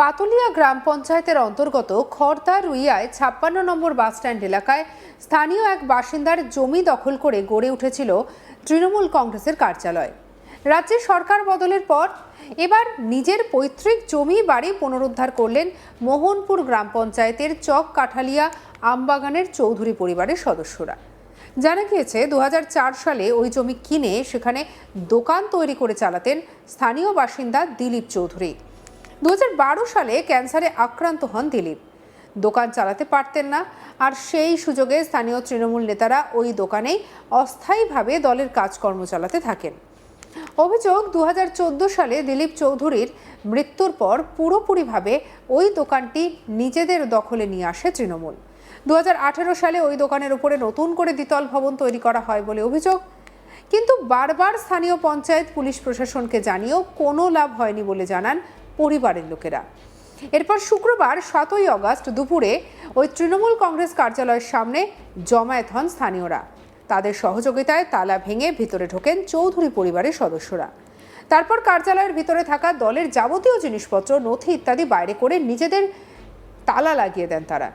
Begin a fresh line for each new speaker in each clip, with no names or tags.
পাতুলিয়া গ্রাম পঞ্চায়েতের অন্তর্গত খড়দা রুইয়ায় ৫৬ নম্বর বাসস্ট্যান্ড এলাকায় স্থানীয় এক বাসিন্দার জমি দখল করে গড়ে উঠেছিল তৃণমূল কংগ্রেসের কার্যালয়। রাজ্যে সরকার বদলের পর এবার নিজের পৈতৃক জমি বাড়ি পুনরুদ্ধার করলেন মোহনপুর গ্রাম পঞ্চায়েতের চক কাঠালিয়া আমবাগানের চৌধুরী পরিবারের সদস্যরা। জানা গিয়েছে ২০০৪ সালে ওই জমি কিনে সেখানে দোকান তৈরি করে চালাতেন স্থানীয় বাসিন্দা দিলীপ চৌধুরী। ২০১২ সালে ক্যান্সারে আক্রান্ত হন দিলীপ। দোকান চালাতে পারতেন না, আর সেই সুযোগে স্থানীয় তৃণমূল নেতারা ওই দোকানেই অস্থায়ীভাবে দলের কাজকর্ম চালাতে থাকেন। অভিযোগ ২০১৪ সালে দিলীপ চৌধুরীর মৃত্যুর পর পুরোপুরিভাবে ওই দোকানটি নিজেদের দখলে নিয়ে আসে তৃণমূল। ২০১৮ সালে ওই দোকানের উপরে নতুন করে দ্বিতল ভবন তৈরি করা হয় বলে অভিযোগ, কিন্তু বারবার স্থানীয় পঞ্চায়েত পুলিশ প্রশাসনকে জানিয়েও কোনো লাভ হয়নি বলে জানান পরিবারের লোকেরা। এরপর শুক্রবার ৭ই আগস্ট দুপুরে ওই তৃণমূল কংগ্রেস কার্যালয়ের সামনে জমায়েত হন স্থানীয়রা। তাদের সহযোগিতায় তালা ভেঙে ভিতরে ঢোকেন চৌধুরী পরিবারের সদস্যরা। তারপর কার্যালয়ের ভিতরে থাকা দলের যাবতীয় জিনিসপত্র, নথি ইত্যাদি বাইরে করে নিজেদের তালা লাগিয়ে দেন তারা।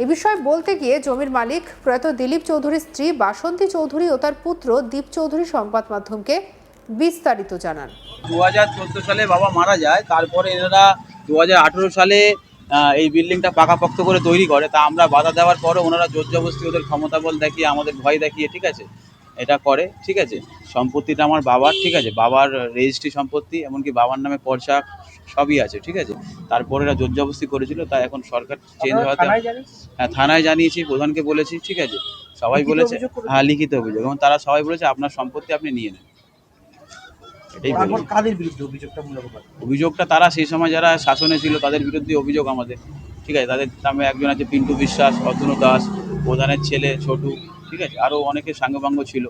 এ বিষয়ে বলতে গিয়ে জমির মালিক প্রয়াত দিলীপ চৌধুরীর স্ত্রী বাসন্তী চৌধুরী ও তার পুত্র দীপ চৌধুরী সংবাদ মাধ্যমকে বিস্তারিত জানান।
২০১৪ সালে বাবা মারা যায়, তারপরে এনারা ২০১৮ সালে এই বিল্ডিংটা পাকাপোক্ত করে তৈরি করে। তা আমরা বাধা দেওয়ার পরে ওনারা জোরজবস্তি ওদের ক্ষমতা বল দেখিয়ে, আমাদের ভয় দেখিয়ে, ঠিক আছে, এটা করে। ঠিক আছে, সম্পত্তিটা আমার বাবার, ঠিক আছে, বাবার রেজিস্ট্রি সম্পত্তি, এমনকি বাবার নামে পর্চা সবই আছে, ঠিক আছে। তারপরে এরা জোরজবস্তি করেছিল। তাই এখন সরকার চেঞ্জ হওয়াতে হ্যাঁ থানায় জানিয়েছি, প্রধানকে বলেছি, ঠিক আছে, সবাই বলেছে হ্যাঁ লিখিত অভিযোগ, এবং তারা সবাই বলেছে আপনার সম্পত্তি আপনি নিয়ে নেন। অভিযোগটা তারা সেই সময় যারা শাসনে ছিল তাদের বিরুদ্ধে অভিযোগ আমাদের, ঠিক আছে। তাদের নামে একজন আছে পিন্টু বিশ্বাস, অতনু দাস, প্রধানের ছেলে ছোটু, ঠিক আছে, আরও অনেকে সাঙ্গপাঙ্গ ছিল,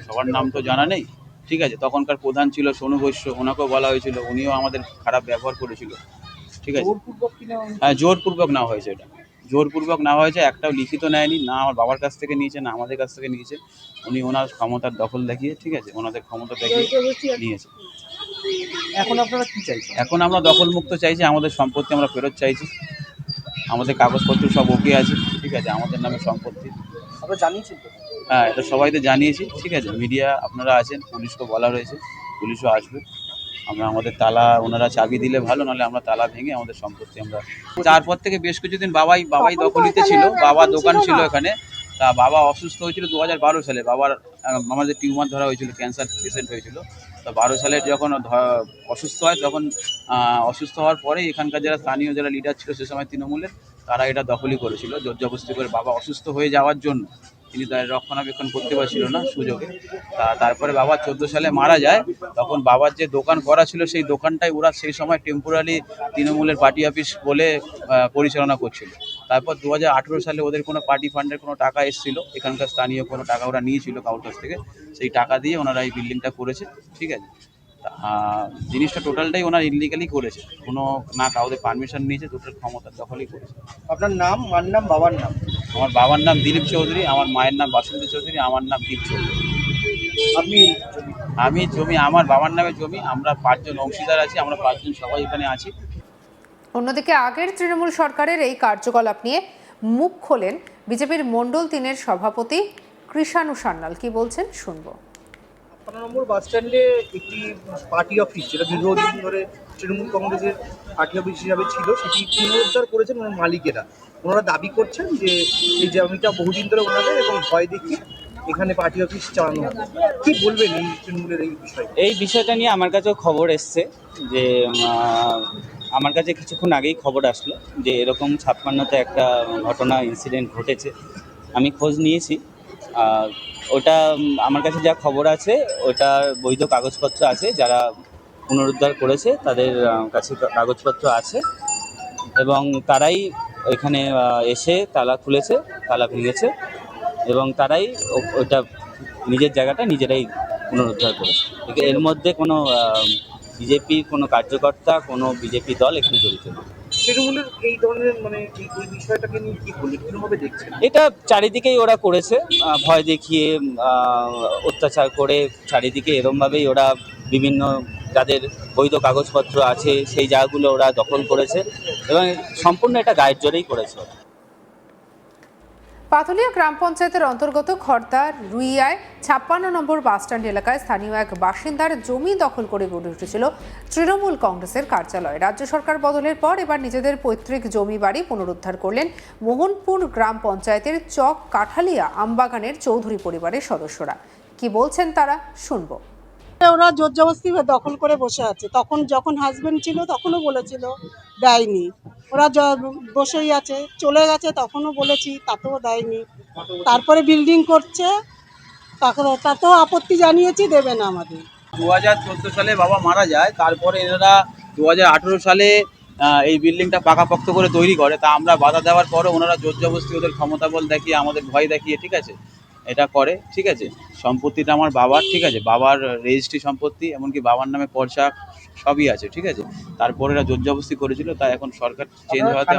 সবার নাম তো জানা নেই, ঠিক আছে। তখনকার প্রধান ছিল সোনু বৈশ্য, ওনাকেও বলা হয়েছিল, উনিও আমাদের খারাপ ব্যবহার করেছিল, ঠিক আছে। হ্যাঁ জোরপূর্বক নেওয়া হয়েছে, এটা জোরপূর্বক নেওয়া হয়েছে, একটাও লিখিত নেয়নি, না আমার বাবার কাছ থেকে নিয়েছে না আমাদের কাছ থেকে নিয়েছে। উনি ওনার ক্ষমতার দখল দেখিয়ে, ঠিক আছে, ওনাদের ক্ষমতা দেখিয়ে নিয়েছে।
এখন আপনারা কি চাইছেন?
এখন আমরা দখলমুক্ত চাইছি, আমাদের সম্পত্তি আমরা ফেরত চাইছি, আমাদের কাগজপত্র সব ওকে আছে, ঠিক আছে, আমাদের নামে সম্পত্তি।
আপনারা জানিয়েছেন তো?
হ্যাঁ এটা সবাইকে জানিয়েছি, ঠিক আছে, মিডিয়া আপনারা আছেন, পুলিশকে বলা রয়েছে, পুলিশও আসবে। আমরা আমাদের তালা, ওনারা চাবি দিলে ভালো, নাহলে আমরা তালা ভেঙে আমাদের সম্পত্তি আমরা। তারপর থেকে বেশ কিছুদিন বাবাই দখলিতে ছিল, বাবা দোকান ছিল এখানে। তা বাবা অসুস্থ হয়েছিল ২০১২ সালে, বাবার আমাদের টিউমার ধরা হয়েছিল, ক্যান্সার পেশেন্ট হয়েছিল। তো ১২ সালে যখন অসুস্থ হয়, তখন অসুস্থ হওয়ার পরে এখানকার যারা স্থানীয় যারা লিডার ছিল সে সময় তৃণমূলের, তারা এটা দখলই করেছিল জোরজবস্তি করে। বাবা অসুস্থ হয়ে যাওয়ার জন্য তিনি তার রক্ষণাবেক্ষণ করতে পারছিল না সুযোগে। তারপরে বাবা ১৪ সালে মারা যায়, তখন বাবার যে দোকান করা ছিল সেই দোকানটাই ওরা সেই সময় টেম্পোরারি তৃণমূলের পার্টি অফিস বলে পরিচালনা করছিল। তারপর ২০১৮ সালে ওদের কোনো পার্টি ফান্ডের কোনো টাকা এসেছিল, এখানকার স্থানীয় কোনো টাকা ওরা নিয়েছিল কারোর কাছ থেকে, সেই টাকা দিয়ে ওনারা এই বিল্ডিংটা করেছে, ঠিক আছে। জিনিসটা টোটালটাই ওনার ইলিগালি করেছে, কোনো না কাউদের পারমিশন নিয়েছে, টোটাল ক্ষমতার দখলই করেছে।
আপনার নাম, মার নাম, বাবার নাম?
আমার বাবার নাম দিলীপ চৌধুরী, আমার মায়ের নাম বাসন্তী চৌধুরী, আমার নাম দীপ চৌধুরী। আমি জমি, আমার বাবার নামে জমি, আমরা ৫ জন অংশীদার আছি, আমরা ৫ জন সবাই এখানে আছি।
অন্যদিকে আগের তৃণমূল সরকারের এই কার্যকলাপ নিয়ে মুখ খোলেন বিজেপির মণ্ডল ৩-এর সভাপতি কৃষাণু সান্যাল। কি বলছেন শুনবো।
৫৬ নম্বর বাস স্ট্যান্ডে একটি পার্টি অফিস, যেটা দীর্ঘদিন ধরে তৃণমূল কংগ্রেসের পার্টি অফিস হিসাবে ছিল, সেটি পুনরুদ্ধার করেছেন ওনার মালিকেরা। ওনারা দাবি করছেন যে এই জমিটা বহুদিন ধরে ওনাদের, এবং ভয় দেখিয়ে এখানে পার্টি অফিস চালানো হবে। কি বলবেন এই তৃণমূলের এই বিষয়ে?
এই বিষয়টা নিয়ে আমার কাছেও খবর এসছে, যে আমার কাছে কিছুক্ষণ আগেই খবর আসলো যে এরকম ৫৬তে একটা ঘটনা, ইনসিডেন্ট ঘটেছে। আমি খোঁজ নিয়েছি, ওটা আমার কাছে যা খবর আছে ওটার বৈধ কাগজপত্র আছে, যারা পুনরুদ্ধার করেছে তাদের কাছে কাগজপত্র আছে, এবং তারাই এখানে এসে তালা খুলেছে, তালা ভেঙেছে, এবং তারাই ওটা নিজের জায়গাটা নিজেরাই পুনরুদ্ধার করেছে। এর মধ্যে কোনো বিজেপির কোনো কার্যকর্তা, কোনো বিজেপি দল এখানে জড়িত নেই।
তৃণমূলের এই ধরনের এই বিষয়টাকে নিয়ে কি বলবেন, কিভাবে দেখছেন?
এটা চারিদিকেই ওরা করেছে, ভয় দেখিয়ে, অত্যাচার করে, চারিদিকে এরমভাবেই ওরা বিভিন্ন যাদের বৈধ কাগজপত্র আছে সেই জায়গাগুলো ওরা দখল করেছে এবং সম্পূর্ণ এটা গায়ের জোরেই করেছে ওরা।
পাথুলিয়া গ্রাম পঞ্চায়েতের অন্তর্গত খড়দার রুইয়ায় 56 নম্বর বাসস্ট্যান্ড এলাকায় স্থানীয় এক বাসিন্দার জমি দখল করে গড়ে উঠেছিল তৃণমূল কংগ্রেসের কার্যালয়। রাজ্য সরকার বদলের পর এবার নিজেদের পৈতৃক জমি বাড়ি পুনরুদ্ধার করলেন মোহনপুর গ্রাম পঞ্চায়েতের চক কাঠালিয়া আমবাগানের চৌধুরী পরিবারের সদস্যরা। কি বলছেন তারা, শুনবো।
ওরা জোর জবরদস্তি দখল করে বসে আছে। তখন যখন হাজবেন্ড ছিল তখনও বলেছিল দেয়নি, ওরা বসেই আছে। চলে গেছে তখনও বলেছি, তাতেও দেয়নি। তারপরে বিল্ডিং করছে, তাতেও আপত্তি জানিয়েছি, দেবে না আমাদের।
2014 সালে বাবা মারা যায়, তারপরে এনারা 2018 সালে এই বিল্ডিংটা পাকাপোক্ত করে তৈরি করে। তা আমরা বাধা দেওয়ার পরও ওনারা জোর জবরদস্তি ওদের ক্ষমতা বল দেখিয়ে, আমাদের ভয় দেখিয়ে, ঠিক আছে, এটা করে। ঠিক আছে, সম্পত্তিটা আমার বাবার, ঠিক আছে, বাবার রেজিস্ট্রি সম্পত্তি, এমনকি বাবার নামে পর্চা সবই আছে। ঠিক আছে, তারপরে এরা জোর জবরদস্তি করেছিল। তাই এখন সরকার চেঞ্জ হওয়াতে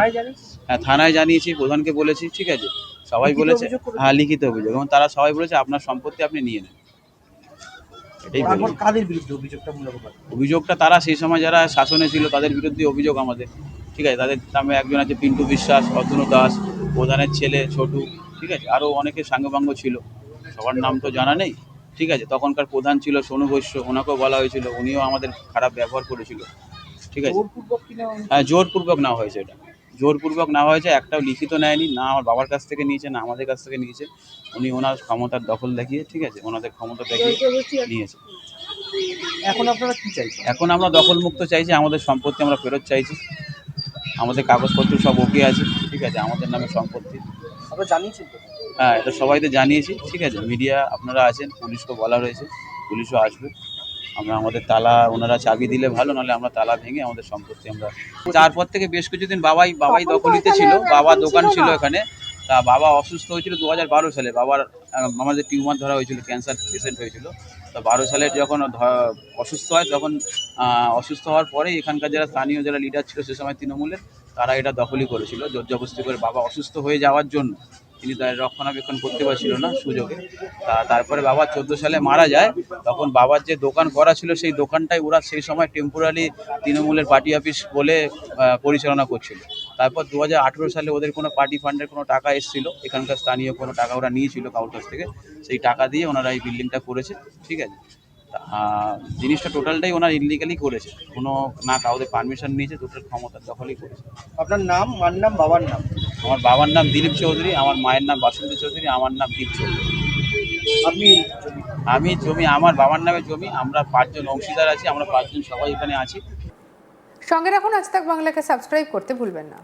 হ্যাঁ থানায় জানিয়েছি, প্রধানকে বলেছি। ঠিক আছে, সবাই বলেছে হ্যাঁ লিখিত অভিযোগ, এবং তারা সবাই বলেছে আপনার সম্পত্তি আপনি নিয়ে নেন। এটাই বলেছে।
কাদের বিরুদ্ধে অভিযোগটা মূলত?
অভিযোগটা তারা সেই সময় যারা শাসনে ছিল তাদের বিরুদ্ধে অভিযোগ আমাদের। ঠিক আছে, তাদের নামে একজন আছে পিন্টু বিশ্বাস, অতনু দাস, প্রধানের ছেলে ছোটু, ঠিক আছে, আরও অনেকে সাঙ্গপাঙ্গ ছিল, সবার নাম তো জানা নেই। ঠিক আছে, তখনকার প্রধান ছিল সোনু বৈশ্য, ওনাকেও বলা হয়েছিল, উনিও আমাদের খারাপ ব্যবহার করেছিল। ঠিক আছে, হ্যাঁ জোরপূর্বক নেওয়া হয়েছে, এটা জোরপূর্বক নেওয়া হয়েছে, একটাও লিখিত নেয়নি, না আমার বাবার কাছ থেকে নিয়েছে না আমাদের কাছ থেকে নিয়েছে। উনি ওনার ক্ষমতার দখল দেখিয়ে, ঠিক আছে, ওনাদের ক্ষমতা দেখিয়ে নিয়েছে।
এখন আপনারা কি চাইছেন?
এখন আমরা দখলমুক্ত চাইছি, আমাদের সম্পত্তি আমরা ফেরত চাইছি, আমাদের কাগজপত্র সব ওকে আছে। ঠিক আছে, আমাদের নামে সম্পত্তি
আপনারা জানিয়েছেন তো?
হ্যাঁ, এটা সবাইকে জানিয়েছি। ঠিক আছে, মিডিয়া আপনারা আছেন, পুলিশকে বলা রয়েছে, পুলিশও আসবে। আমরা আমাদের তালা ওনারা চাবি দিলে ভালো, নাহলে আমরা তালা ভেঙে আমাদের সম্পত্তি আমরা। তারপর থেকে বেশ কিছুদিন বাবাই দখলিতে ছিল, বাবা দোকান ছিল এখানে। তা বাবা অসুস্থ হয়েছিল 2012 সালে, বাবার আমাদের টিউমার ধরা হয়েছিল, ক্যান্সার পেশেন্ট হয়েছিল। তো 12 সালে যখন অসুস্থ হয়, তখন অসুস্থ হওয়ার পরে এখানকার যারা স্থানীয় যারা লিডার ছিল সে সময় তৃণমূলের, তারা এটা দখলই করেছিল জোর জবরদস্তি করে। বাবা অসুস্থ হয়ে যাওয়ার জন্য তিনি তার রক্ষণাবেক্ষণ করতে পারছিল না সুযোগে। তারপরে বাবা 14 সালে মারা যায়, তখন বাবার যে দোকান করা ছিল সেই দোকানটাই ওরা সেই সময় টেম্পোরারি তৃণমূলের পার্টি অফিস বলে পরিচালনা করছিল। তারপর 2018 সালে ওদের কোনো পার্টি ফান্ডের কোনো টাকা এসেছিল, এখানকার স্থানীয় কোনো টাকা ওরা নিয়েছিল কারোর কাছ থেকে, সেই টাকা দিয়ে ওনারা এই বিল্ডিংটা করেছে। ঠিক আছে, জিনিসটা টোটালটাই ওনার ইলিগালি করেছে, কোনো না কাউদের পারমিশন নিয়েছে, টোটাল ক্ষমতার দখলই করেছে।
আপনার নাম, মার নাম, বাবার নাম?
আমার বাবার নাম দিলীপ চৌধুরী, আমার মায়ের নাম বাসন্তী চৌধুরী, আমার নাম দীপ চৌধুরী। আমি জমি, আমার বাবার নামে জমি, আমরা 5 জন অংশীদার আছি, আমরা 5 জন সবাই এখানে আছি।
সঙ্গে রাখুন আজ তাক বাংলাকে সাবস্ক্রাইব করতে ভুলবেন না।